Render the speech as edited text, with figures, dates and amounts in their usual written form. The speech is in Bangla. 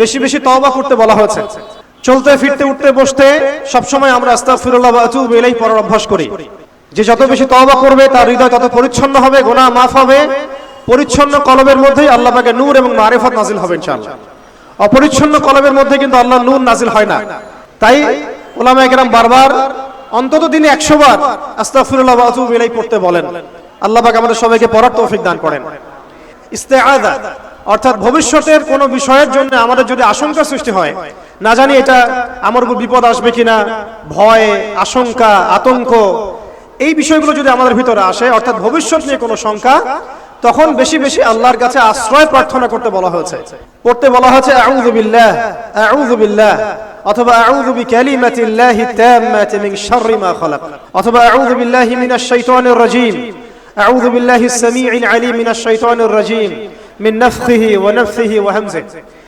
বেশি বেশি তওবা করতে বলা হয়েছে। চলতে ফিরতে উঠতে বসতে সবসময় আমরা আস্তাগফিরুল্লাহ ওয়া আতুবু ইলাইহি পড়ার অভ্যাস করি। যে যত বেশি তওবা করবে তার হৃদয় তত পরিচ্ছন্ন হবে, গুনাহ মাফ হবে। পরিচ্ছন্ন কলবের মধ্যেই আল্লাহ পাকের নূর এবং মারিফত নাজিল হবে ইনশাআল্লাহ। অপরিচ্ছন্ন কলবের মধ্যে কিন্তু আল্লাহর নূর নাজিল হয় না। তাই উলামায়ে কেরাম বারবার অন্তত দিনে 100 বার আস্তাগফিরুল্লাহ ওয়া আতুবু ইলাইহি পড়তে বলেন। আল্লাহ পাক আমাদের সবাইকে পড়ার তৌফিক দান করেন। ইস্তেআযা অর্থাৎ ভবিষ্যতের কোনো বিষয়ের জন্য আমাদের যদি আশঙ্কা সৃষ্টি হয়, না জানি এটা আমার উপর বিপদ আসবে কিনা, ভয়, আশঙ্কা, আতঙ্ক, এই বিষয়গুলো যদি আমাদের ভিতরে আসে, অর্থাৎ ভবিষ্যৎ নিয়ে কোনো শঙ্কা, তখন বেশি বেশি আল্লাহর কাছে আশ্রয় প্রার্থনা করতে বলা হয়েছে। পড়তে বলা হয়েছে আউযু বিল্লাহ, আউযু বিল্লাহ, অথবা আউযু বিকালিমাতিল্লাহি তাম্মাতি মিন শাররি মা খালাক, অথবা আউযু বিল্লাহি মিনাশ শাইতানির রাজীম, আউযু বিল্লাহিস সামিউল আলীম মিনাশ শাইতানির রাজীম মিন নাফখিহি ওয়া নাফসিহি ওয়া হামজিহি।